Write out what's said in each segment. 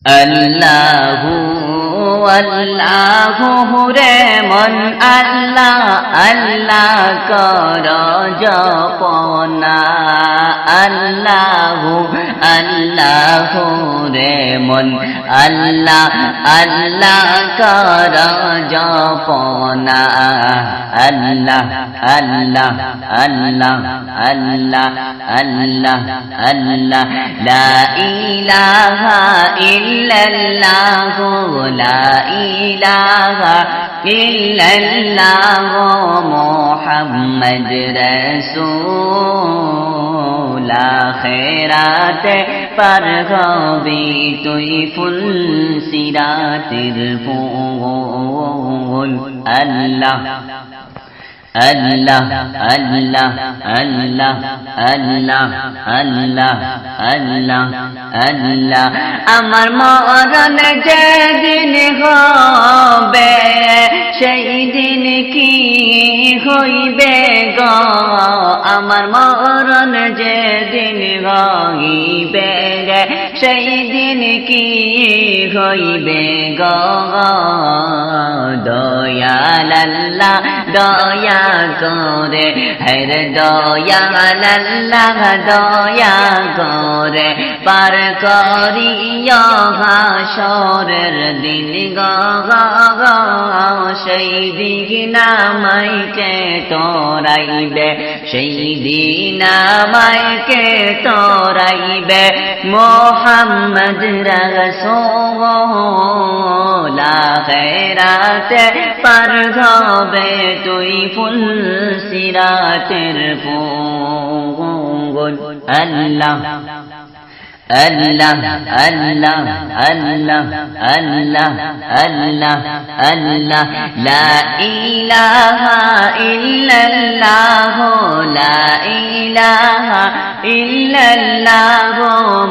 আল্লাহু আল্লাহু রে মন আল্লাহ আল্লাহ কর জপনা আল্লাহু আল্লাহু রে মন আল্লাহ আল্লাহ কর জপনা আল্লাহ আল্লাহ আল্লাহ আল্লাহ আল্লাহ আল্লাহ লা ইলাহা ইল্লাল্লাহ লা ইলাহা ইল্লাল্লাহ মুহাম্মদ রাসূল আখিরাতে পার হবি তুই ফুল সিরাতের ফুল আল্লাহ আল্লাহ আল্লাহ আল্লাহ আল্লাহ আল্লাহ আল্লাহ আল্লাহ আমার মরণ যেদিন হবে সেই দিন কি হইবে গো আমার মরণ যেদিন হইবে সেই দিন কি হইবে গো দয়াল আল্লাহ দয়া করে হর দয়াল আল্লাহ দয়া করে পার করিয়া হাসরের দিন গো সেই দিন আমায়কে তোরাইবে সেই দিন আমায়কে তোরাইবে মুহাম্মদ রাসূল আখিরাতে পার হবে তুই ফুল সিরাতের ফুল আল্লাহ আল্লাহ আল্লাহ আল্লাহ আল্লাহ আল্লাহ আল্লাহ লা ইলাহা ইল্লাল্লাহ লা ইলাহা ইল্লাল্লাহ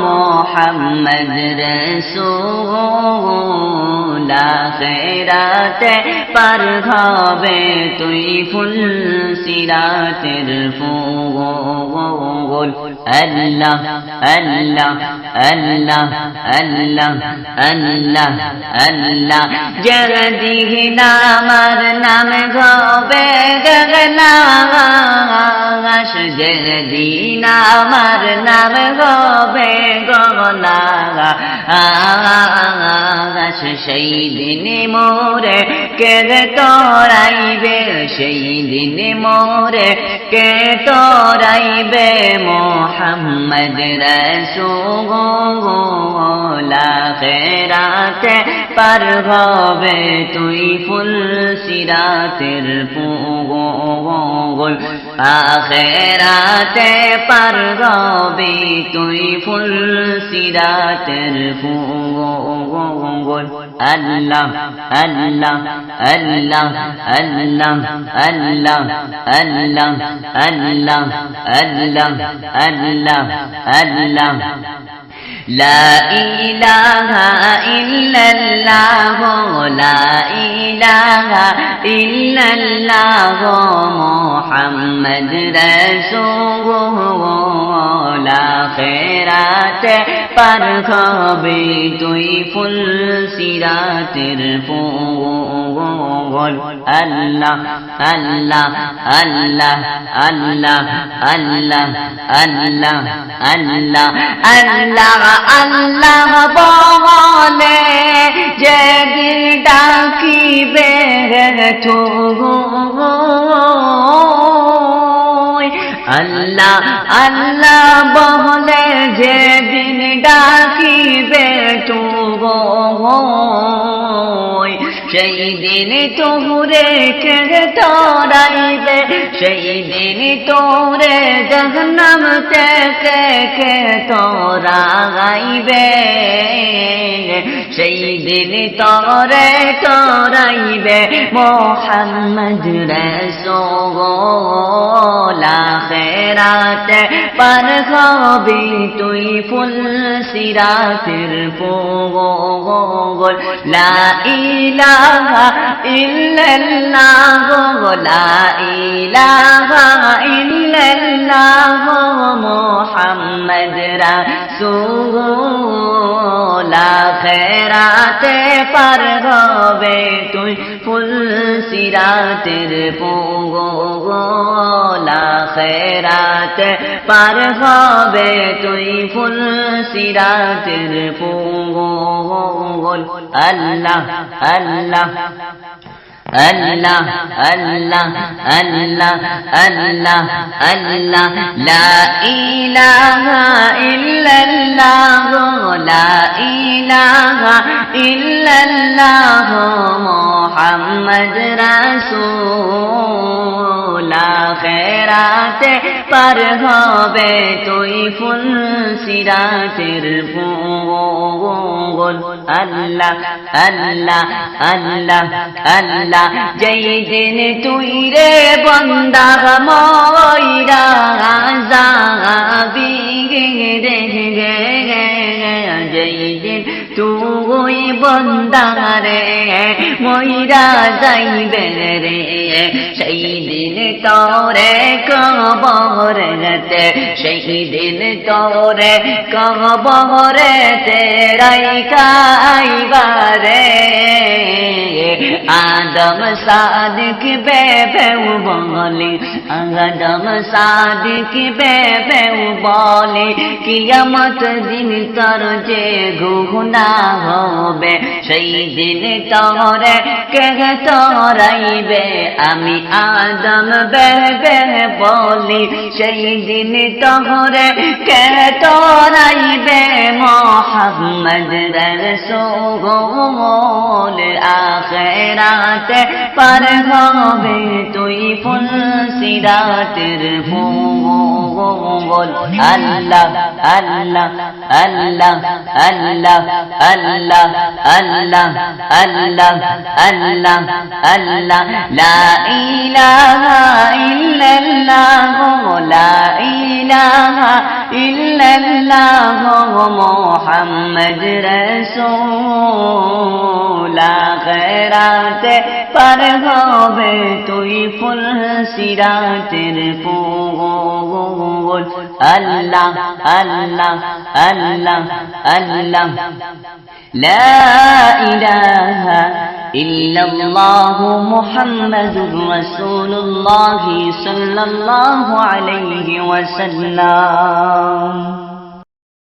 মুহাম্মদ রাসূল আখিরাতে পার হবে তুই ফুল সিরাতের ফুল আল্লাহ আল্লাহ আল্লাহ আল্লাহ আল্লাহ আল্লাহ যেদিন আমার নাম হবে গগনাশ যেদিন আমার নাম হবে গগনাশ সেই দিন মোরে কে তোরাইবে সেই দিন মোরে কে তোরাইবে মুহাম্মদ রাসূল আখিরাতে পার হবে তুই ফুল সিরাতের ফুল আখিরাতে পার হবে তুই ফুল সিরাতের ফুল আল্লাহ আল্লাহ আল্লাহ আল্লাহ আল্লাহ আল্লাহ আল্লাহ আল্লাহ আল্লাহ আল্লাহ لا إله إلا الله لا إله إلا الله محمد رسول আখিরাতে পার হবে তুই ফুল সিরাতের ফুল আল্লাহ আল্লাহ আল্লাহ আল্লাহ আল্লাহ আল্লাহ আল্লাহ আল্লাহ আল্লাহ বলে যেদিন ডাকিবে আল্লাহ আল্লাহ বলে যেদিন ডাকিবে সেই দিন তোরে কে তোরাইবে সেই দিন তোরে জাহান্নাম থেকে কে তোরাইবে সেই দিন তোরে তোরাইবে মুহাম্মদ রাসূল আখিরাতে পার হবি তুই ফুল সিরাতের ফুল লা ইলাহা ইল্লাল্লাহ লা ইলাহা ইল্লাল্লাহ মুহাম্মদ রাসূল আখেরাতে পার হবে তুই ফুল সিরাতের ফুল আখেরাতে পার হবে তুই ফুল সিরাতের ফুল আল্লাহ আল্লাহ আল্লাহ আল্লাহ আল্লাহ আল্লাহ আল্লাহ লা ইলাহা ইল্লাল্লাহ লা ইলাহা ইল্লাল্লাহ মুহাম্মদ রাসূল আখিরাতে পার হবে তুই ফুল সিরাতের ফুল আল্লাহ আল্লাহ আল্লাহ আল্লাহ যেই দিন তুই রে বান্দা ময়রা যাবি রে যেই দিন তুই বান্দা রে ময়রা যাইবে রে সেই দিন তোরে কবরেতে সেই দিন তোরে কবরেতে রাইখাইবারে আদম সাদিক বেবেউ বলি আদম সাদিক বেবেউ বলি কিয়ামত দিন তোর যে গুনাহ হবে সেই দিন তোরে কে তোরাইবে আমি আদম বেবে বলি সেই দিন তোরে কে তোরাইবে মুহাম্মদ রাসূল আখিরাতে পার হবে তুই ফুল সিরাতের ফুল আল্লাহ আল্লাহ আল্লাহ আল্লাহ আল্লাহ আল্লাহ আল্লাহ আল্লাহ আল্লাহ লা ইলাহা ইল্লাল্লাহ লা ইলাহা ইল্লাল্লাহ মুহাম্মদ রাসূল আখিরাতে পার হবে তুই ফুল সিরাতের ফুল আল্লাহ আল্লাহ আল্লাহ আল্লাহ লা ইলাহা ইল্লাল্লাহু মুহাম্মাদুর রাসূলুল্লাহ সাল্লাল্লাহু আলাইহি ওয়াসাল্লাম।